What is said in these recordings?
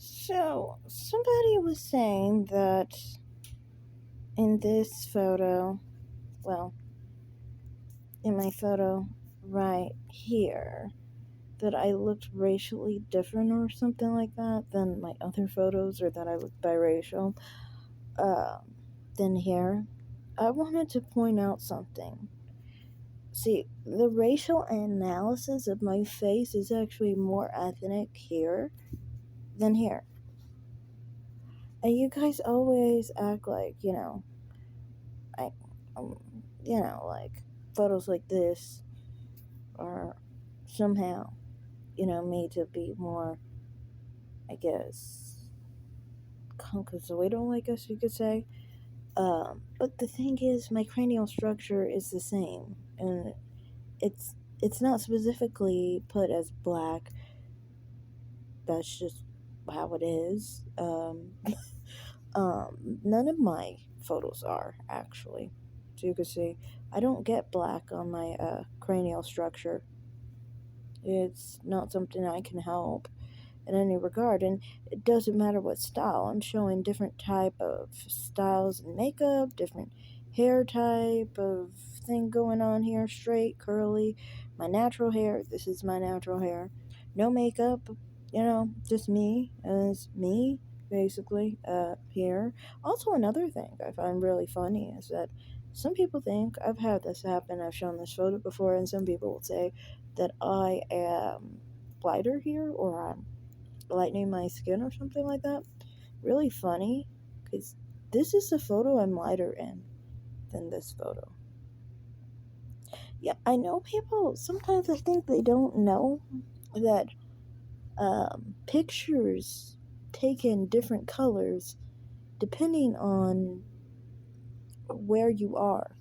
So, somebody was saying that in this photo, well, in my photo right here, that I looked racially different or something like that than my other photos, or that I looked biracial uh, than here. I wanted to point out something. See, the racial analysis of my face is actually more ethnic here than here. And you guys always act like, I, um, like photos like this are somehow, made to be more, I guess, concasoidal, I guess you could say. But the thing is, my cranial structure is the same, and it's not specifically put as black. That's just how it is. None of my photos are actually. So you can see, I don't get black on my cranial structure. It's not something I can help in any regard, and it doesn't matter what style. I'm showing different type of styles and makeup, different hair type of thing going on here, straight, curly, my natural hair. This is my natural hair. No makeup, just me as me, basically, here. Also, another thing I find really funny is that some people think, I've had this happen, I've shown this photo before, and some people will say that I am lighter here, or I'm lightening my skin or something like that. Really funny, because this is the photo I'm lighter in than this photo. Yeah, I know people, sometimes I think they don't know that pictures take in different colors depending on where you are.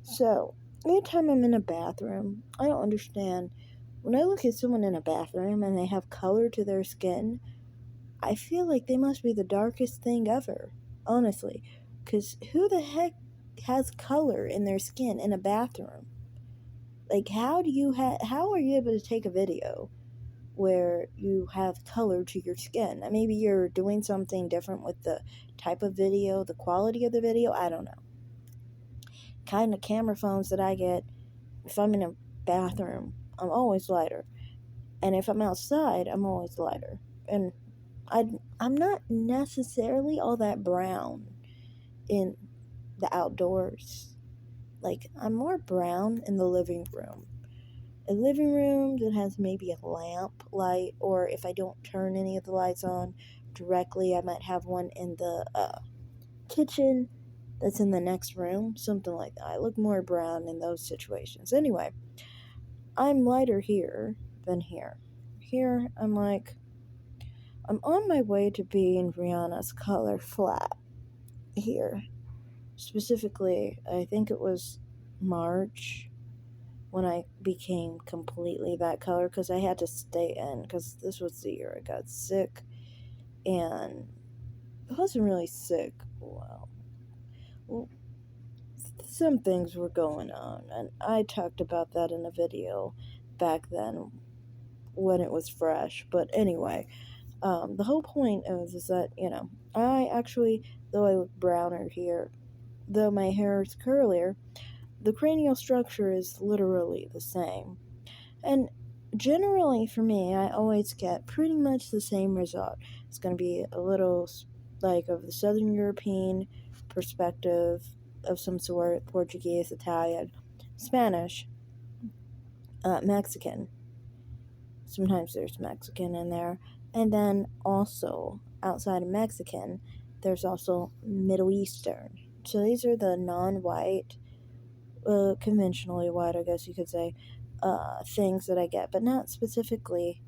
So, anytime I'm in a bathroom, I don't understand. When I look at someone in a bathroom and they have color to their skin, I feel like they must be the darkest thing ever, honestly. Because who the heck has color in their skin in a bathroom? Like, how are you able to take a video where you have color to your skin? Maybe you're doing something different with the type of video, the quality of the video. I don't know. Kind of camera phones that I get, if I'm in a bathroom, I'm always lighter. And if I'm outside, I'm always lighter. And I'm not necessarily all that brown in the outdoors. Like, I'm more brown in the living room. A living room that has maybe a lamp light, or if I don't turn any of the lights on directly, I might have one in the kitchen that's in the next room, something like that. I look more brown in those situations. Anyway, I'm lighter here than here. Here, I'm on my way to being Rihanna's color flat here. Specifically, I think it was March when I became completely that color, because I had to stay in, because this was the year I got sick, and I wasn't really sick. Well, some things were going on, and I talked about that in a video back then when it was fresh. But anyway, the whole point is that, I actually, though I look browner here, though my hair is curlier, the cranial structure is literally the same. And generally, for me, I always get pretty much the same result. It's going to be a little like of the Southern European perspective of some sort: Portuguese, Italian, Spanish, Mexican. Sometimes there's Mexican in there. And then also, outside of Mexican, there's also Middle Eastern. So these are the non white, conventionally white, I guess you could say, things that I get, but not specifically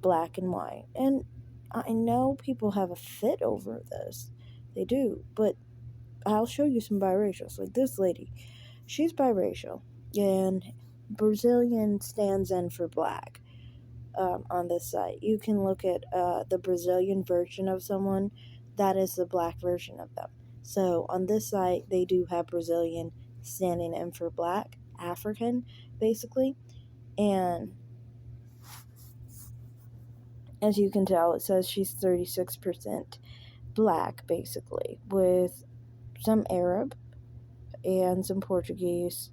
black and white. And I know people have a fit over this. They do. But I'll show you some biracials. Like this lady, she's biracial. And Brazilian stands in for black. On this site, you can look at the Brazilian version of someone. That is the black version of them. So on this site, they do have Brazilian standing in for black, African, basically. And As you can tell, it says she's 36% black, basically, with some Arab and some Portuguese.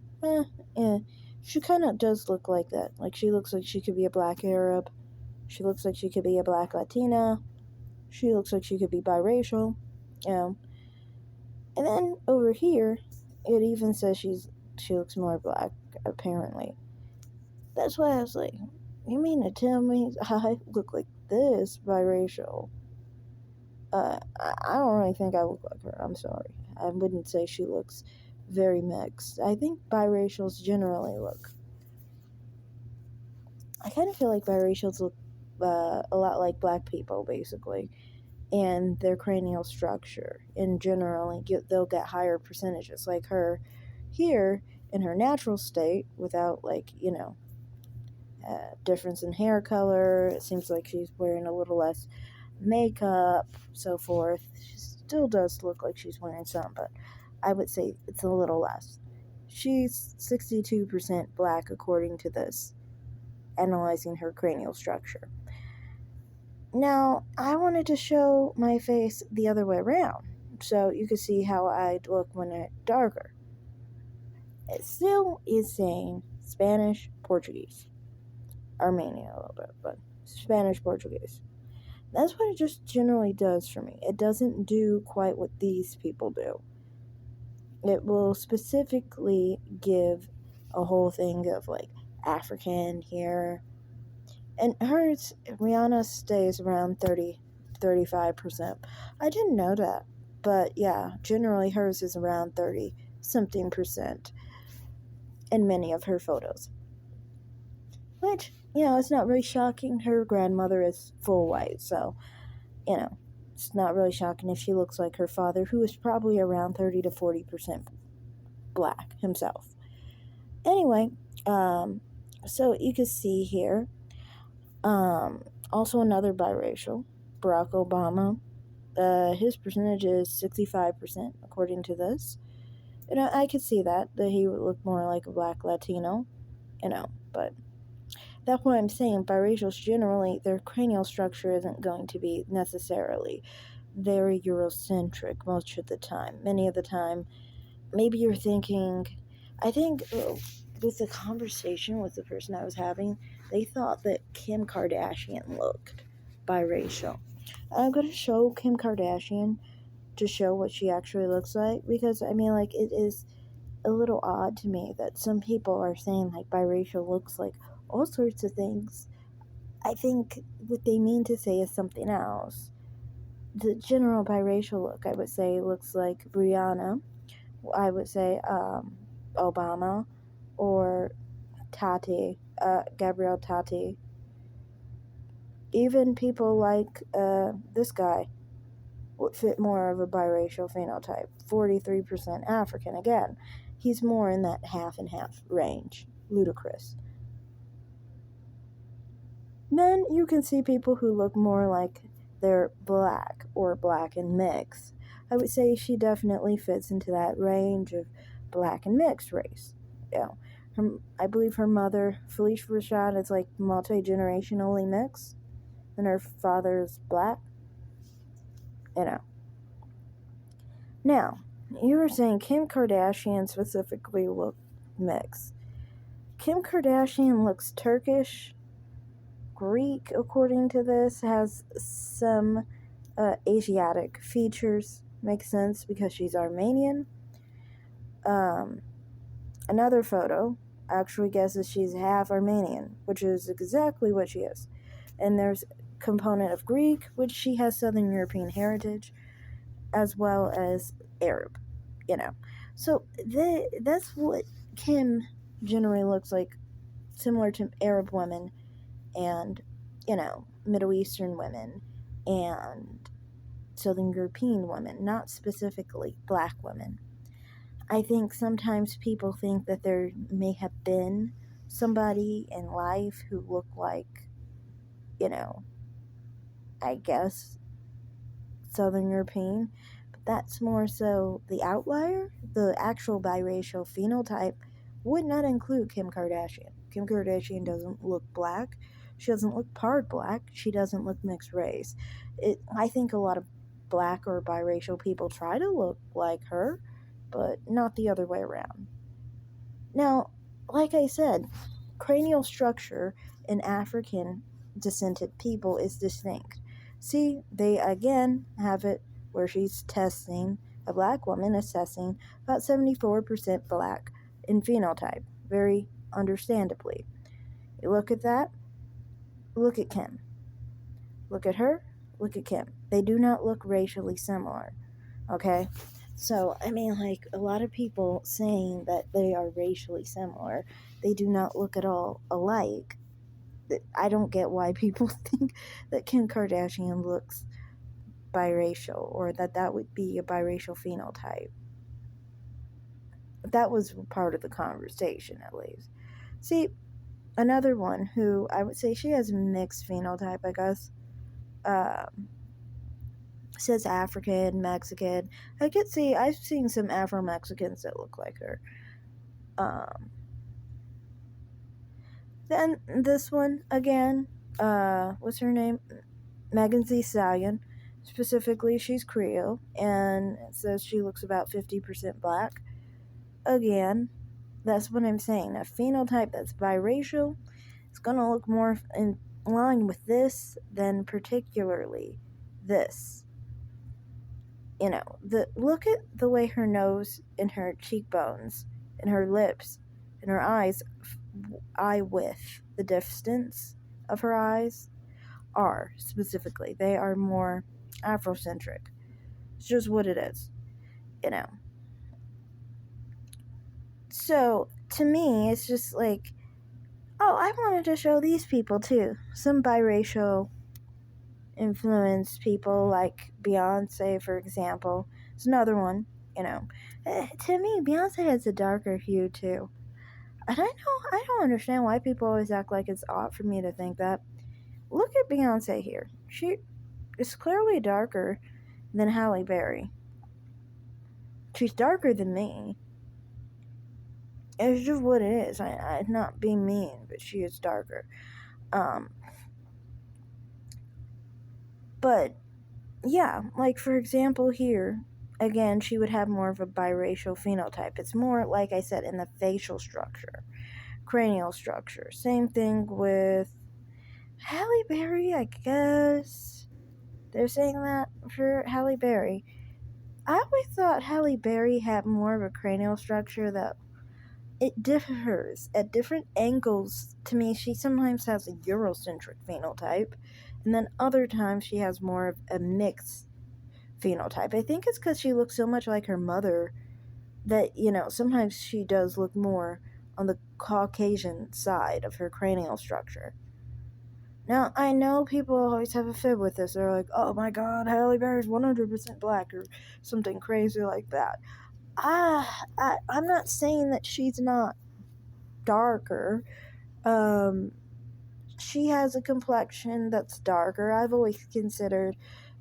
She kind of does look like that. Like, she looks like she could be a black Arab. She looks like she could be a black Latina. She looks like she could be biracial. You know. And then over here, it even says she looks more black, apparently. That's why I was like, you mean to tell me I look like this biracial? I don't really think I look like her. I'm sorry. I wouldn't say she looks very mixed. I think biracials generally look. I kind of feel like biracials look a lot like black people, basically, and their cranial structure. In general, they'll get higher percentages. Like her here in her natural state, without difference in hair color. It seems like she's wearing a little less makeup, so forth. She still does look like she's wearing some, but I would say it's a little less. She's 62% black according to this, analyzing her cranial structure. Now, I wanted to show my face the other way around, so you could see how I'd look when it's darker. It still is saying Spanish, Portuguese, Armenian a little bit, but Spanish, Portuguese. That's what it just generally does for me. It doesn't do quite what these people do. It will specifically give a whole thing of like African here. And hers, Rihanna stays around 35%. I didn't know that. But yeah, generally hers is around 30 something percent in many of her photos. Which, it's not really shocking. Her grandmother is full white, so, it's not really shocking if she looks like her father, who is probably around 30 to 40% black himself. Anyway, so you can see here, also another biracial, Barack Obama. His percentage is 65%, according to this. I could see that he would look more like a black Latino, but that's what I'm saying. Biracials generally, their cranial structure isn't going to be necessarily very Eurocentric most of the time. Many of the time, maybe you're thinking, I think with the conversation with the person I was having, they thought that Kim Kardashian looked biracial. I'm going to show Kim Kardashian to show what she actually looks like, because, it is a little odd to me that some people are saying, like, biracial looks like all sorts of things. I think what they mean to say is something else. The general biracial look, I would say, looks like Rihanna. I would say Obama, or Gabrielle Tati. Even people like this guy would fit more of a biracial phenotype. 43% African. Again, he's more in that half and half range. Ludicrous. Then you can see people who look more like they're black or black and mixed. I would say she definitely fits into that range of black and mixed race. I believe her mother, Felicia Rashad, is like multi-generationally mixed, and her father is black. Now, you were saying Kim Kardashian specifically looked mixed. Kim Kardashian looks Turkish, Greek, according to this, has some Asiatic features. Makes sense because she's Armenian. Another photo actually guesses she's half Armenian, which is exactly what she is. And there's a component of Greek, which she has Southern European heritage, as well as Arab, So that's what Kim generally looks like, similar to Arab women and, Middle Eastern women and Southern European women, not specifically black women. I think sometimes people think that there may have been somebody in life who looked like, I guess, Southern European, but that's more so the outlier. The actual biracial phenotype would not include Kim Kardashian. Kim Kardashian doesn't look black. She doesn't look part black. She doesn't look mixed race. I think a lot of black or biracial people try to look like her, but not the other way around. Now, like I said, cranial structure in African descended people is distinct. See, they again have it where she's testing a black woman, assessing about 74% black in phenotype, very understandably. You look at that, look at Kim. Look at her, look at Kim. They do not look racially similar, okay? So, I mean, like, a lot of people saying that they are racially similar, they do not look at all alike. I don't get why people think that Kim Kardashian looks biracial or that would be a biracial phenotype. That was part of the conversation, at least. See, another one who I would say she has a mixed phenotype, I guess. Says African, Mexican. I've seen some Afro Mexicans that look like her. Um, then this one again, what's her name? Megan Thee Stallion. Specifically, she's Creole, and it says she looks about 50% black. Again, that's what I'm saying. A phenotype that's biracial is gonna look more in line with this than particularly this. Look at the way her nose and her cheekbones and her lips and her eyes, eye width, the distance of her eyes are specifically. They are more Afrocentric. It's just what it is, you know. So to me, it's just like, oh, I wanted to show these people too. Some biracial influenced people like Beyonce, for example. It's another one, you know. To me, Beyonce has a darker hue too. And I don't understand why people always act like it's odd for me to think that. Look at Beyonce here. She is clearly darker than Halle Berry. She's darker than me. It's just what it is. I'm not being mean, but she is darker. Um, but yeah, like for example here, again, she would have more of a biracial phenotype. It's more, like I said, in the facial structure, cranial structure. Same thing with Halle Berry, I guess. They're saying that for Halle Berry. I always thought Halle Berry had more of a cranial structure that it differs at different angles. To me, she sometimes has a Eurocentric phenotype, and then other times she has more of a mixed phenotype. I think it's because she looks so much like her mother that, sometimes she does look more on the Caucasian side of her cranial structure. Now, I know people always have a fib with this. They're like, oh my god, Halle Berry's 100% black or something crazy like that. I'm not saying that she's not darker. Um, she has a complexion that's darker. I've always considered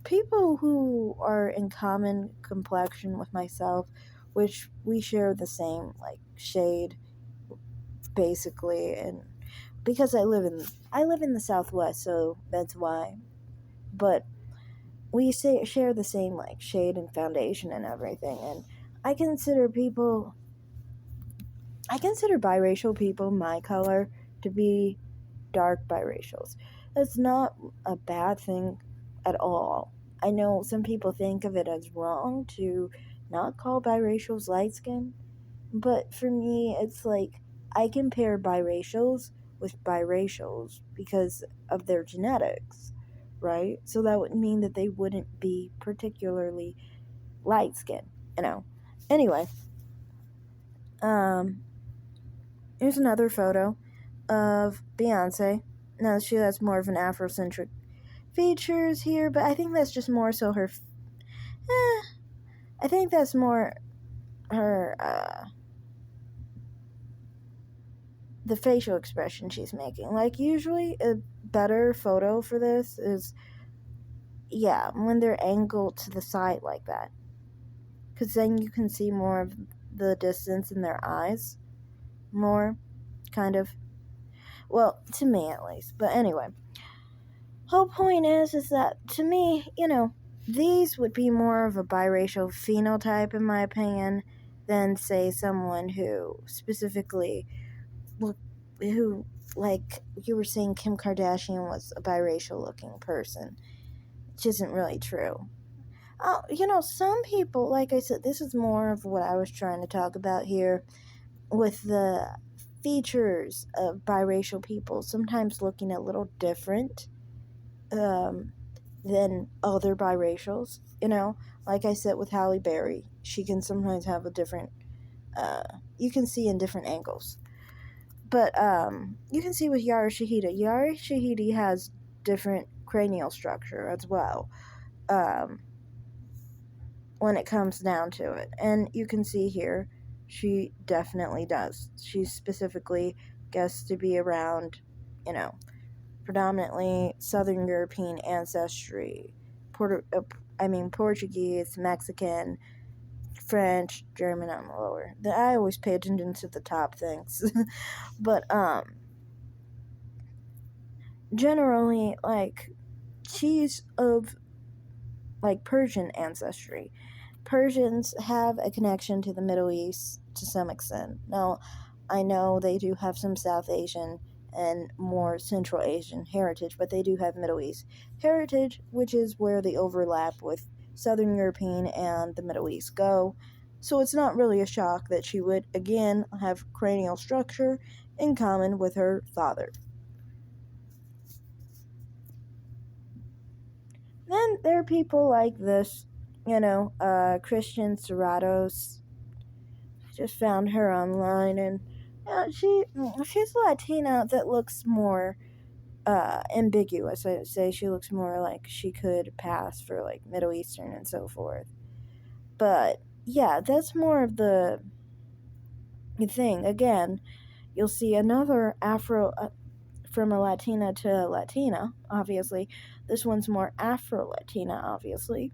people who are in common complexion with myself, which we share the same like shade basically, and because I live in the Southwest, so that's why. But we share the same like shade and foundation and everything, and I consider people I consider biracial people my color to be dark biracials. That's not a bad thing at all. I know some people think of it as wrong to not call biracials light skin, but for me, it's like I compare biracials with biracials because of their genetics, right? So that would mean that they wouldn't be particularly light skin, you know. Anyway, um, here's another photo of Beyonce. Now she has more of an Afrocentric features here, but I think that's just more so her. I think that's more her. The facial expression she's making. Like usually, a better photo for this is, yeah, when they're angled to the side like that, because then you can see more of the distance in their eyes, more kind of. Well, to me at least. But anyway, whole point is that to me, these would be more of a biracial phenotype in my opinion than say someone who specifically who like you were saying Kim Kardashian was a biracial looking person, which isn't really true. Oh, some people, like I said, this is more of what I was trying to talk about here with the features of biracial people sometimes looking a little different um, than other biracials. Like I said with Halle Berry, she can sometimes have a different, you can see in different angles. But you can see with Yara Shahidi. Yara Shahidi has different cranial structure as well. When it comes down to it. And you can see here, she definitely does. She specifically gets to be around, predominantly Southern European ancestry, Portuguese, Mexican, French, German on the lower. I always pay attention to the top things. But generally, like, she's of like Persian ancestry. Persians have a connection to the Middle East to some extent. Now, I know they do have some South Asian and more Central Asian heritage, but they do have Middle East heritage, which is where the overlap with Southern European and the Middle East go. So it's not really a shock that she would, again, have cranial structure in common with her father. Then there are people like this, Christian Serratos. Just found her online, and she's a Latina that looks more ambiguous. I'd say she looks more like she could pass for like Middle Eastern and so forth. But yeah, that's more of the thing. Again, you'll see another Afro from a Latina to a Latina. Obviously, this one's more Afro Latina. Obviously,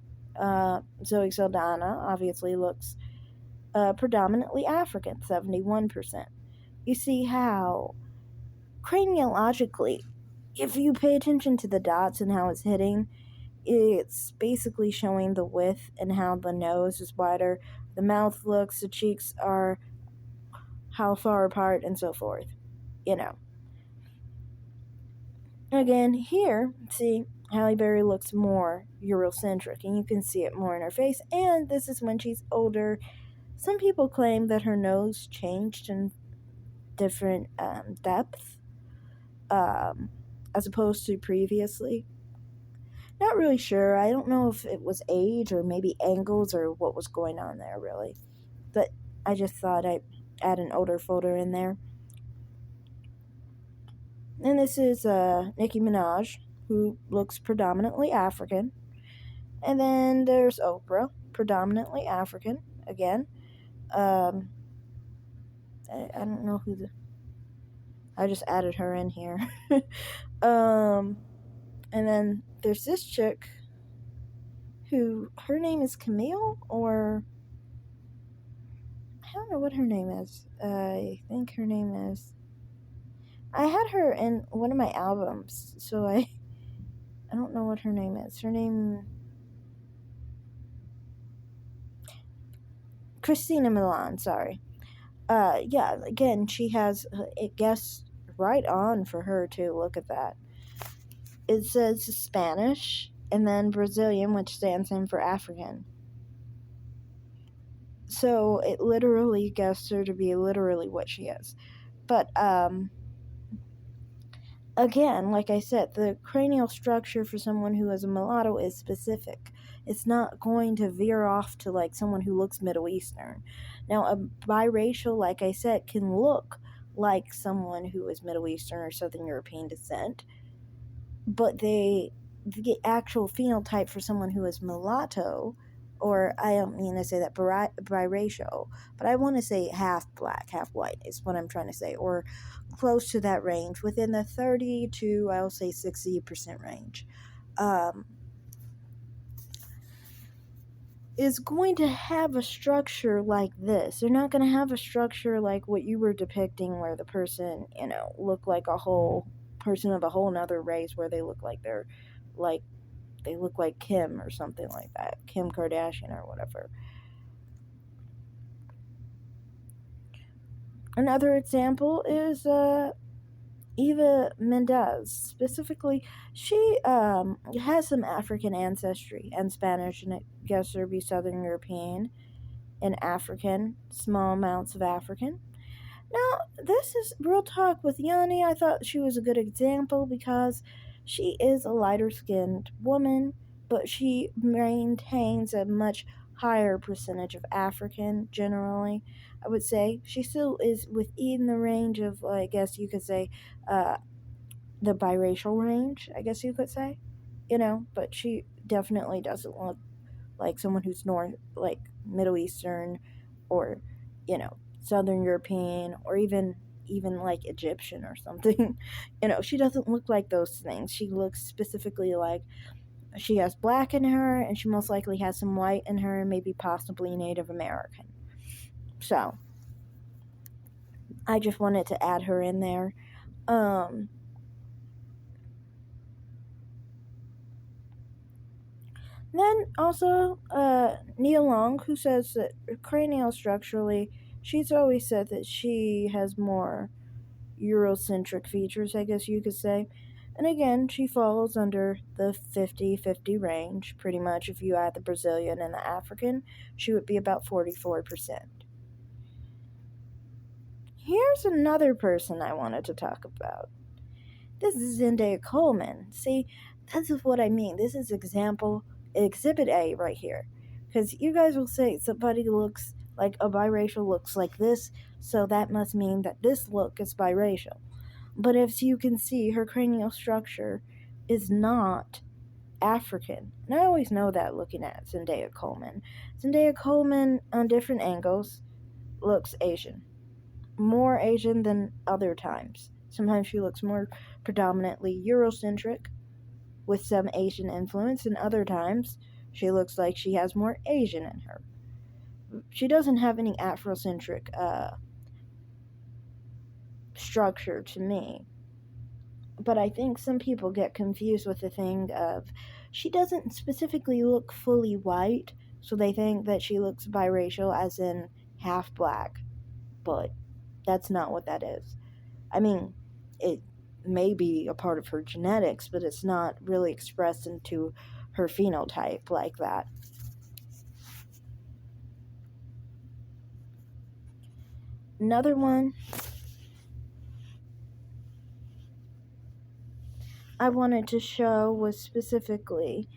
Zoe Saldana obviously looks predominantly African, 71%. You see how craniologically, if you pay attention to the dots and how it's hitting, it's basically showing the width and how the nose is wider, the mouth looks, the cheeks are how far apart, and so forth. You know. Again, here, see, Halle Berry looks more Eurocentric, and you can see it more in her face, and this is when she's older. Some people claim that her nose changed in different depth as opposed to previously. Not really sure. I don't know if it was age or maybe angles or what was going on there, really. But I just thought I'd add an older photo in there. And this is Nicki Minaj, who looks predominantly African. And then there's Oprah, predominantly African, again. Um, I don't know who the... I just added her in here. And then there's this chick who, her name is Camille, or I don't know what her name is. I think her name is... I had her in one of my albums, so I don't know what her name is. Her name... Christina Milan, sorry. Yeah, again, she has it guessed right on for her, too. Look at that. It says Spanish, and then Brazilian, which stands in for African. So it literally guessed her to be literally what she is. But, again, like I said, the cranial structure for someone who is a mulatto is specific. It's not going to veer off to like someone who looks Middle Eastern. Now, a biracial, like I said, can look like someone who is Middle Eastern or Southern European descent, but the actual phenotype for someone who is mulatto, or I don't mean to say that biracial, but I want to say half black, half white is what I'm trying to say, or close to that range, within the 30 to, I'll say 60% range. is going to have a structure like this. They're not going to have a structure like what you were depicting, where the person, look like a whole person of a whole another race, where they look like like they look like Kim or something like that, Kim Kardashian or whatever. Another example is Eva Mendes. Specifically, she has some African ancestry and Spanish, and I guess there'd be Southern European and African, small amounts of African. Now, this is real talk with Yanni. I thought she was a good example because she is a lighter skinned woman, but she maintains a much higher percentage of African generally. I would say she still is within the range of, I guess you could say, uh, the biracial range, I guess you could say, but she definitely doesn't look like someone who's like Middle Eastern, or Southern European, or even like Egyptian or something. She doesn't look like those things. She looks specifically like she has black in her, and she most likely has some white in her, and maybe possibly Native American. So I just wanted to add her in there. Then also, Nia Long, who says that cranial structurally, she's always said that she has more Eurocentric features, I guess you could say. And again, she falls under the 50-50 range, pretty much. If you add the Brazilian and the African, she would be about 44%. Here's another person I wanted to talk about. This is Zendaya Coleman. See, this is what I mean. This is exhibit A right here. Because you guys will say somebody looks like a biracial looks like this, so that must mean that this look is biracial. But as you can see, her cranial structure is not African. And I always know that looking at Zendaya Coleman. Zendaya Coleman, on different angles, looks Asian. More Asian than other times. Sometimes she looks more predominantly Eurocentric with some Asian influence, and other times she looks like she has more Asian in her. She doesn't have any Afrocentric structure to me. But I think some people get confused with the thing of she doesn't specifically look fully white, so they think that she looks biracial, as in half black. But that's not what that is. I mean, it may be a part of her genetics, but it's not really expressed into her phenotype like that. Another one I wanted to show was specifically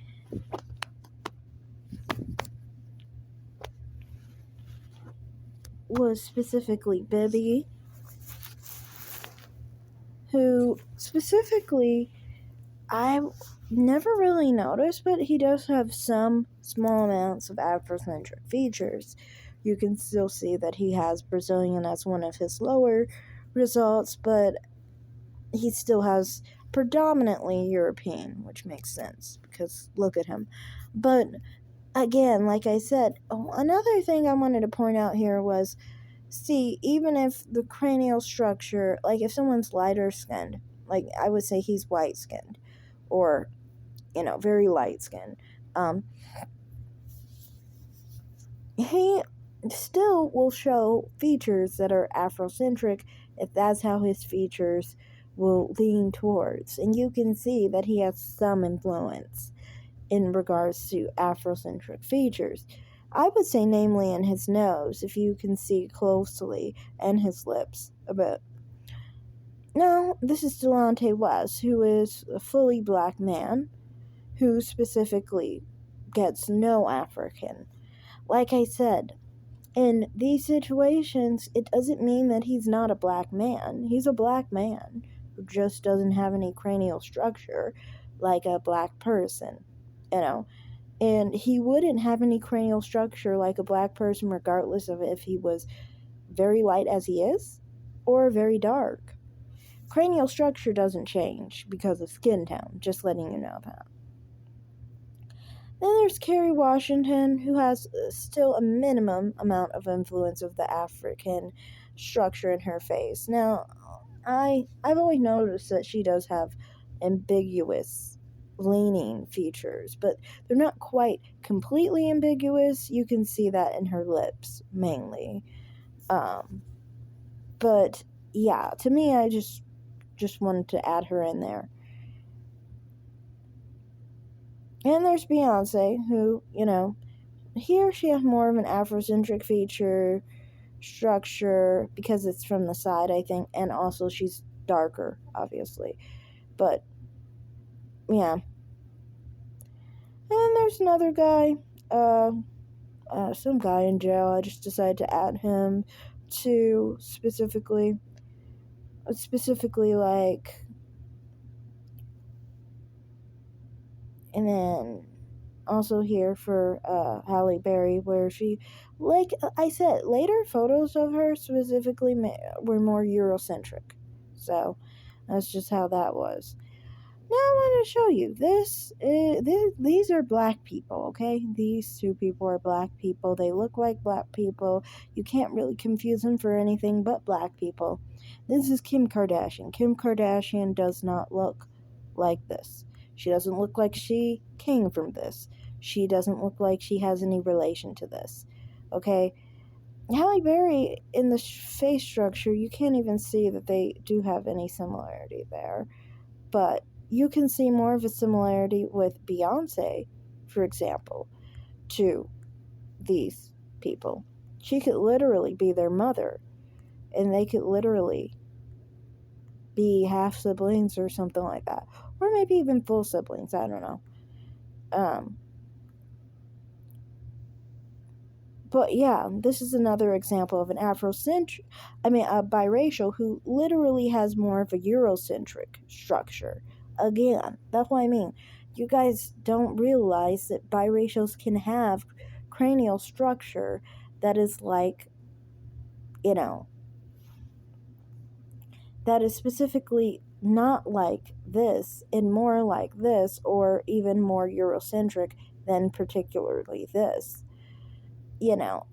Bibby, who specifically I never really noticed, but he does have some small amounts of Afrocentric features. You can still see that he has Brazilian as one of his lower results, but he still has predominantly European, which makes sense because look at him. But again, like I said, another thing I wanted to point out here was, see, even if the cranial structure, like if someone's lighter skinned, like I would say he's white skinned, or very light skinned, he still will show features that are Afrocentric if that's how his features will lean towards. And you can see that he has some influence in regards to Afrocentric features. I would say, namely, in his nose, if you can see closely, and his lips a bit. Now, this is Delonte West, who is a fully black man who specifically gets no African. Like I said, in these situations, it doesn't mean that he's not a black man. He's a black man who just doesn't have any cranial structure like a black person, you know. And he wouldn't have any cranial structure like a black person regardless of if he was very light as he is or very dark. Cranial structure doesn't change because of skin tone, just letting you know that. Then there's Kerry Washington, who has still a minimum amount of influence of the African structure in her face. Now, I've always noticed that she does have ambiguous leaning features, but they're not quite completely ambiguous. You can see that in her lips mainly. Um, but yeah, to me, I just wanted to add her in there. And there's Beyonce, who, here she has more of an Afrocentric feature structure because it's from the side, I think, and also she's darker, obviously. But yeah. And then there's another guy, uh, some guy in jail. I just decided to add him to specifically like, and then also here for Halle Berry, where she, like I said, later photos of her specifically were more Eurocentric. So that's just how that was. Now I want to show you these are black people, okay? These two people are black people. They look like black people. You can't really confuse them for anything but black people. This is Kim Kardashian. Kim Kardashian does not look like this. She doesn't look like she came from this. She doesn't look like she has any relation to this. Okay? Halle Berry, in the face structure, you can't even see that they do have any similarity there. But you can see more of a similarity with Beyonce, for example, to these people. She could literally be their mother, and they could literally be half siblings or something like that. Or maybe even full siblings, I don't know. But yeah, this is another example of an a biracial who literally has more of a Eurocentric structure. Again, that's what I mean. You guys don't realize that biracials can have cranial structure that is like, you know, that is specifically not like this and more like this, or even more Eurocentric than particularly this.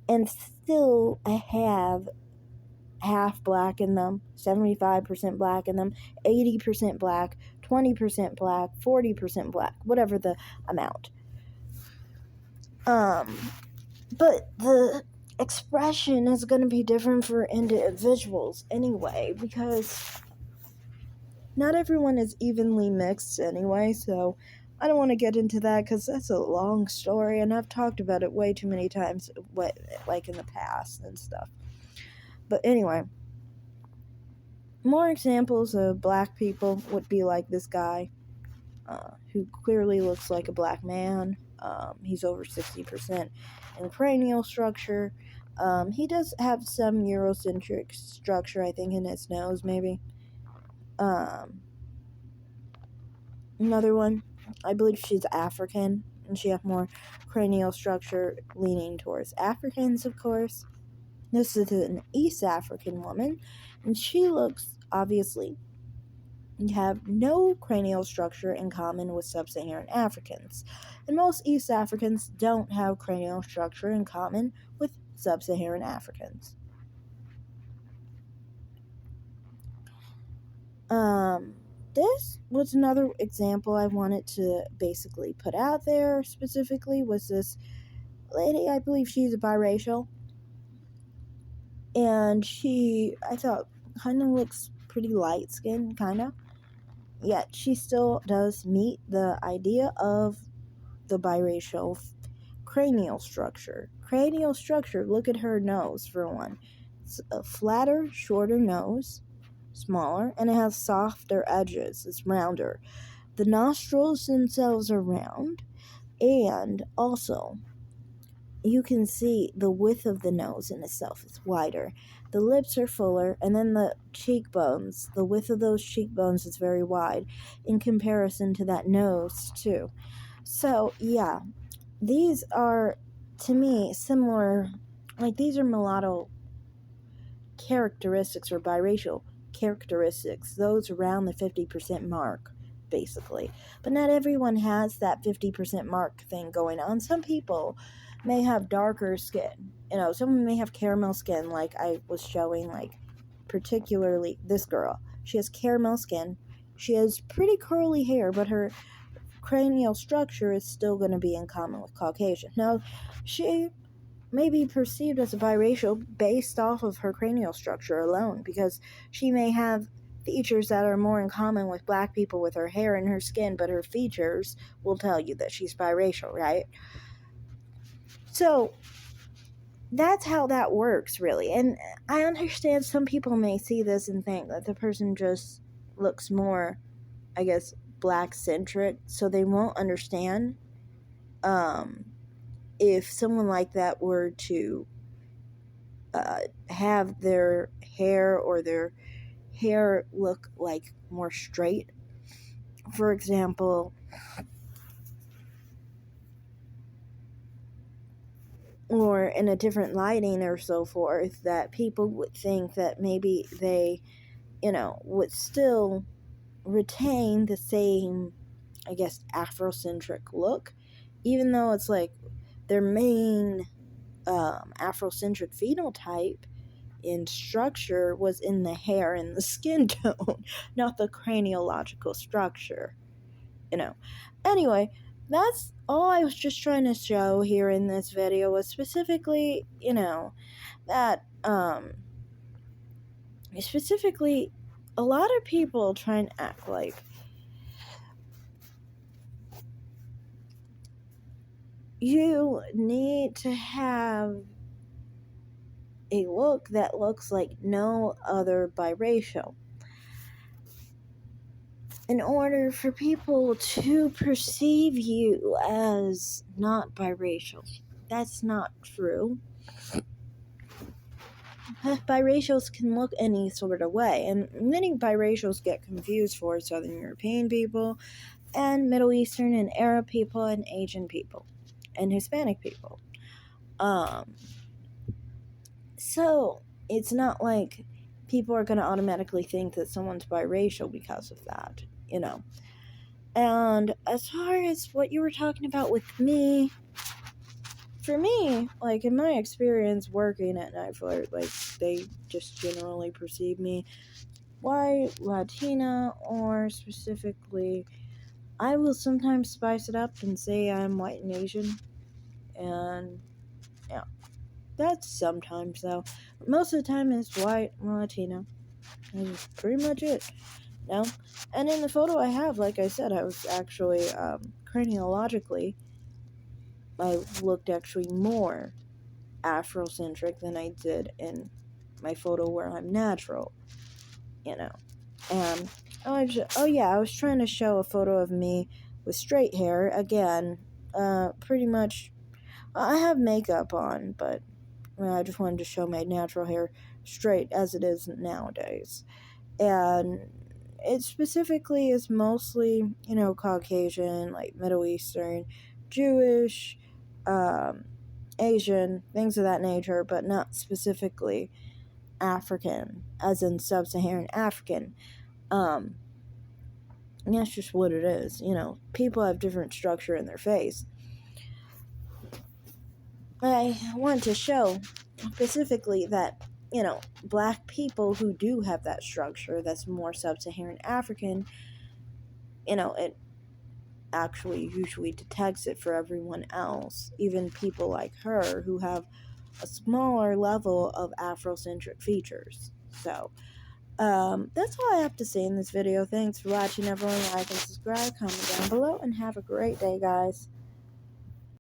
And still have half black in them, 75% black in them, 80% black, 20% black, 40% black, whatever the amount. But the expression is going to be different for individuals anyway, because not everyone is evenly mixed anyway, so I don't want to get into that because that's a long story, and I've talked about it way too many times, like in the past and stuff. But anyway, more examples of black people would be like this guy, who clearly looks like a black man. He's over 60% in cranial structure. He does have some Eurocentric structure, I think, in his nose, maybe. Another one, I believe she's African, and she has more cranial structure leaning towards Africans, of course. This is an East African woman, and she looks, obviously, have no cranial structure in common with sub-Saharan Africans, and most East Africans don't have cranial structure in common with sub-Saharan Africans. This was another example I wanted to basically put out there specifically, was this lady. I believe she's a biracial, and she, I thought, kind of looks pretty light-skinned, kind of, yet she still does meet the idea of the biracial cranial structure. Look at her nose, for one. It's a flatter, shorter nose, smaller, and it has softer edges. It's rounder. The nostrils themselves are round, and also you can see the width of the nose in itself is wider. The lips are fuller, and then the cheekbones, the width of those cheekbones is very wide in comparison to that nose, too. So, yeah, these are, to me, similar. Like, these are mulatto characteristics or biracial characteristics, those around the 50% mark, basically. But not everyone has that 50% mark thing going on. Some people may have darker skin. Someone may have caramel skin, like I was showing, like, particularly this girl. She has caramel skin. She has pretty curly hair, but her cranial structure is still going to be in common with Caucasian. Now, she may be perceived as a biracial based off of her cranial structure alone, because she may have features that are more in common with black people with her hair and her skin, but her features will tell you that she's biracial, right? So that's how that works, really. And I understand some people may see this and think that the person just looks more, I guess, black centric, so they won't understand if someone like that were to have their hair or their hair look like more straight. For example, or in a different lighting or so forth, that people would think that maybe they, would still retain the same, I guess, Afrocentric look, even though it's like their main Afrocentric phenotype in structure was in the hair and the skin tone, not the craniological structure. Anyway, that's all I was just trying to show here in this video, was specifically, that specifically a lot of people try and act like you need to have a look that looks like no other biracial in order for people to perceive you as not biracial. That's not true. Biracials can look any sort of way, and many biracials get confused for Southern European people and Middle Eastern and Arab people and Asian people and Hispanic people. So it's not like people are going to automatically think that someone's biracial because of that, And as far as what you were talking about with me, for me, like, in my experience working at Night Flirt, like, they just generally perceive me white, Latina, or specifically, I will sometimes spice it up and say I'm white and Asian, and yeah, that's sometimes, though. Most of the time it's white and Latina. That's pretty much it. No? And in the photo I have, like I said, I was actually, craniologically, I looked actually more Afrocentric than I did in my photo where I'm natural, And I was trying to show a photo of me with straight hair. Again, pretty much, I have makeup on, but I just wanted to show my natural hair straight as it is nowadays. And it specifically is mostly, Caucasian, like Middle Eastern, Jewish, Asian, things of that nature, but not specifically African, as in sub-Saharan African. And that's just what it is. People have different structure in their face. I want to show specifically that, black people who do have that structure that's more sub-Saharan African, it actually usually detects it for everyone else, even people like her who have a smaller level of Afrocentric features. So, that's all I have to say in this video. Thanks for watching, everyone. Like and subscribe, comment down below, and have a great day, guys.